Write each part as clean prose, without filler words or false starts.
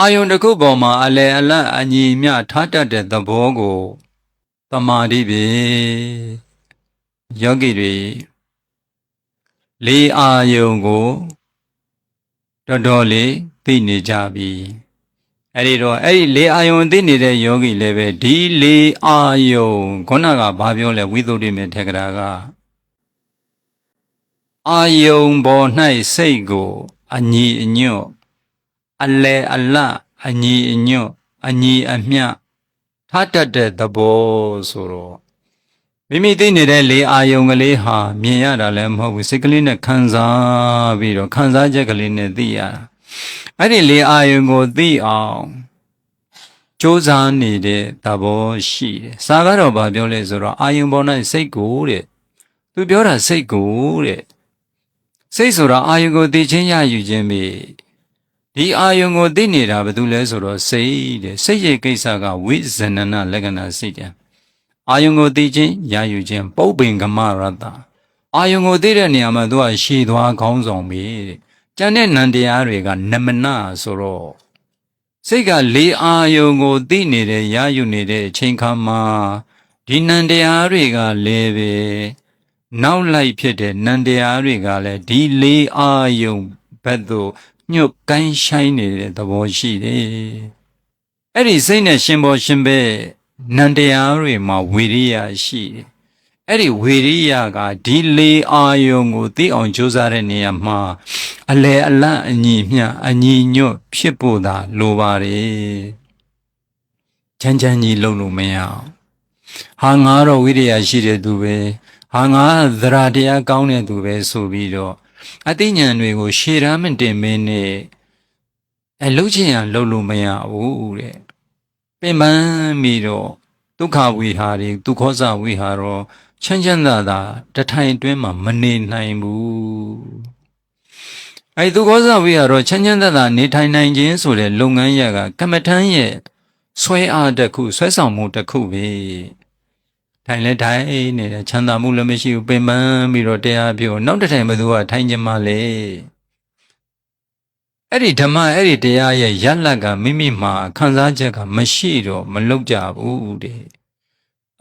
အာယုန်တစ်ခုပေါ်မှာအလယ်အလတ်အညီမျှထားတတ်တဲ့သဘောကိုသမာဓိပဲယောဂီတွေလေးအာယုန်ကိုတော်တော်လေးသိနေကြပြီအဲ့ဒီတော့အဲ့ဒီလေးအာယုန်သိနေတဲ့ယောဂီလည်းပဲဒီလေးအာယုန်ခုနကဘာပြောလဲဝိသုဒ္ဓိမေထေကရာကအာယုန်ပေါ်၌စိတ်ကိုအညီအညွတ်အလယ်အလတ်အညီအညွတ်အညီအမျှထားတတ်တဲ့သဘောဆိုတော့မိမိသိနေတဲ့လေအာယုံကလေးဟာမြင်ရတာလည်းမဟုတ်ဘူးစိတ်ကလေးနဲ့ခံစားပြီးတော့ခံစားချက်ကလေးနဲ့သိရတာအဲ့ဒီလေအာယုံကိုသိအောင်ကြိုးစားနေတဲ့သဘောရှိတယ်စာကတော့ဗာပြောလဲဆိုတော့အာယုံပေါ်၌စိတ်ကိုတဲ့သူပြောတာစိတ်ကိုတဲ့စိတ်ဆိုတာအာယုံကိုသိချင်းရယူခြင်းပဲဒီအာယုံကိုသိနေတာဘာလို့လဲဆိုတော့စိတ်တဲ့စိတ်ရဲ့ကိစ္စကဝိဇဏနလက္ခဏာစိတ်တယ်အာယုံကိုသိခြင်းရယူခြင်းပုပ္ပင်ကမရတ္တအာယုံကိုသိတဲ့နေရာမှာသူကရှည်သွားခေါင်းဆောင်ပဲတဲ့ကျန်တဲ့နံတရားတွေကနမနဆိုတော့စိတ်ကလေးအာယုံကိုသိနေတဲ့ရယူနေတဲ့အချိန်ခါမှာဒီနံတရားတွေကလည်းပဲနောက်လိုက်ဖြစ်တဲ့နံတရားတွေကလည်းဒီလေးအာယုံဘက်သို့ညွတ်ကိုင်းဆိုင်နေတဲ့သဘောရှိတယ်။အဲ့ဒီစိတ်နဲ့ရှင်ပေါ်ရှင်ပဲနံတရားတွေမှာဝီရိယရှိတယ်။အဲ့ဒီဝီရိယကဒီလေးအာယုံကိုသိအောင်ကြိုးစားတဲ့နေရာမှာအလယ်အလတ်အညီမျှအညီညွတ်ဖြစ်ဖို့သာလိုပါတယ်။ချမ်းချမ်းကြီးလုံးလို့မရအောင်။ဟာငါတော့ဝိရိယရှိတဲ့သူပဲ။ဟာငါသရတရားကောင်းတဲ့သူပဲဆိုပြီးတော့အသိဉာဏ်တွေကိုရှေ့ရမ်းမတင်မင်းနဲ့လှုပ်ချင်ရလှုပ်လို့မရဘူးတဲ့ပင်ပန်းပြီးတော့ဒုက္ခဝိဟာရီဒုက္ခဇဝိဟာရောချမ်းချမ်းသာသာတထိုင်တွင်းမှာမနေနိုင်ဘူးဒုက္ခဇဝိဟာရောချမ်းချမ်းသာသာနေထိုင်နိုင်ခြင်းဆိုတဲ့လုပ်ငန်းရကကမ္မထမ်းရဲ့ဆွဲအားတစ်ခုဆွဲဆောင်မှုတစ်ခုပဲထိုင်လဲထိုင်နေတယ်ချမ်းသာမှုလည်းမရှိဘူးပင်ပန်းပြီးတော့တရားပြောနောက်တစ်ထိုင်ဘယ်သူကထိုင်ကြမှာလဲအဲ့ဒီဓမ္မအဲ့ဒီတရားရဲ့ရလတ်ကမိမိမှာခံစားချက်ကမရှိတော့မလုပ်ကြဘူးတဲ့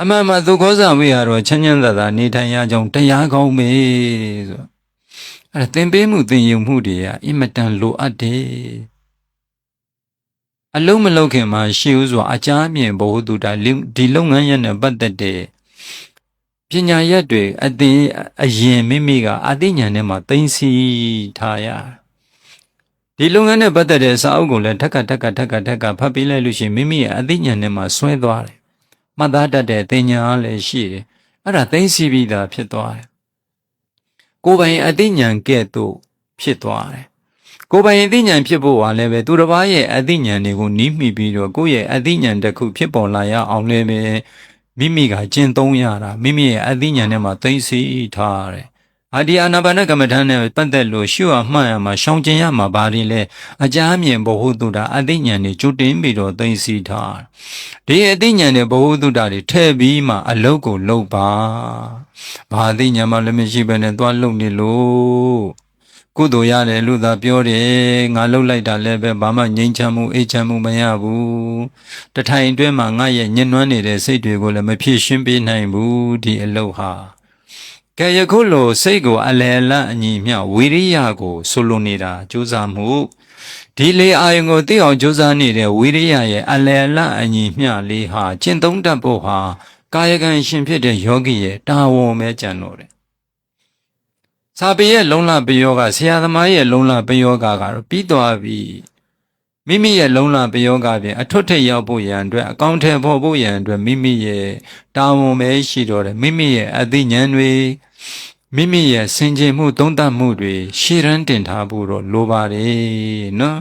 အမှန်မှဒုက္ခဇဝိဟာရောချမ်းချမ်းသာသာနေထိုင်ရကြောင်းတရားကောင်းပဲဆိုအဲ့ဒါသင်ပေးမှုသင်ယူမှုတွေကအင်မတန်လိုအပ်တယ်အလုံးမလုံးခင်မှာရှေးဥစွာအကြမ်းမြင်ဘ ഹു တုတာဒီလုပ်ငန်းရဲ့နဲ့ပတ်သက်တဲ့ပညာရက်တွေအရင်မိမိကအသိဉာဏ်နဲ့မှသိသိထားရဒီလုပ်ငန်းနဲ့ပတ်သက်တဲ့စာအုပ်ကိုလည်းထက်ကဖတ်ပေးလိုက်လို့ရှိရင်မိမိရဲ့အသိဉာဏ်နဲ့မှဆွဲသွားတယ်မှတ်သားတတ်တဲ့သင်ညာလည်းရှိတယ်အဲ့ဒါသိသိပြီးသားဖြစ်သွားတယ်ကိုယ်ပိုင်အသိဉာဏ်ကဲ့သို့ဖြစ်သွားတယ်ကိုယ်ပိုင်အသိဉာဏ်ဖြစ်ဖို့ဟာလည်းပဲသူတစ်ပါးရဲ့အသိဉာဏ်တွေကိုနီးမိပြီးတော့ကိုယ့်ရဲ့အသိဉာဏ်တစ်ခုဖြစ်ပေါ်လာရအောင်လည်းပဲမိမိကကျင့်သုံးရတာမိမိရဲ့အသိဉာဏ်နဲ့မှသိသိထားတယ်ဒီအာနာပါနကမ္မဋ္ဌာန်းနဲ့ပတ်သက်လို့ရှုအမှတ်ရမှာရှောင်ကျင်ရမှာဘာတွေလဲအကြမ်းမြင်ဘ ഹു တုတာအသိဉာဏ်တွေကျွတ်တင်ပြီးတော့သိသိထားဒီအသိဉာဏ်တွေဘ ഹു တုတာတွေထည့်ပြီးမှအလုတ်ကိုလုပ်ပါဘာအသိဉာဏ်မှလည်းမရှိဘဲနဲ့သွားလုပ်နေလို့ကုသိုလ်ရတယ်လို့သာပြောတယ်ငါလှုပ်လိုက်တာလည်းပဲဘာမှငြိမ်းချမ်းမှုအေးချမ်းမှုမရဘူးတထိုင်အတွင်းမှာငါရဲ့ညှဉ်းနှွမ်းနေတဲ့စိတ်တွေကိုလည်းမဖြည့်ရှင်းပေးနိုင်ဘူးဒီအလုပ်ဟာကဲယခုလိုစိတ်ကိုအလယ်အလတ်အညီမျှဝိရိယကိုဆိုလိုနေတာကြိုးစားမှုဒီလေအာယုံကိုသိအောင်ကြိုးစားနေတဲ့ဝိရိယရဲ့အလယ်အလတ်အညီမျှလေးဟာကျင့်သုံးတတ်ဖို့ဟာကာယကံရှင်ဖြစ်တဲ့ယောဂီရဲ့တာဝန်ပဲကြံတော့တယ်စာပေရဲ့လုံလပယောဂဆရာသမားရဲ့လုံလပယောဂကတော့ပြီးသွားပြီမိမိရဲ့လုံလပယောဂဖြင့်အထွတ်ထိပ်ရောက်ဖို့ရန်အတွက်အကောင့်ထဲပေါ်ဖို့ရန်အတွက်မိမိရဲ့တာဝန်ပဲရှိတော့တယ်မိမိရဲ့အသိဉာဏ်တွေမိမိရဲ့စင်ကြယ်မှုသုံးသပ်မှုတွေရှေ့ရန်တင်ထားဖို့တော့လိုပါတယ်နော်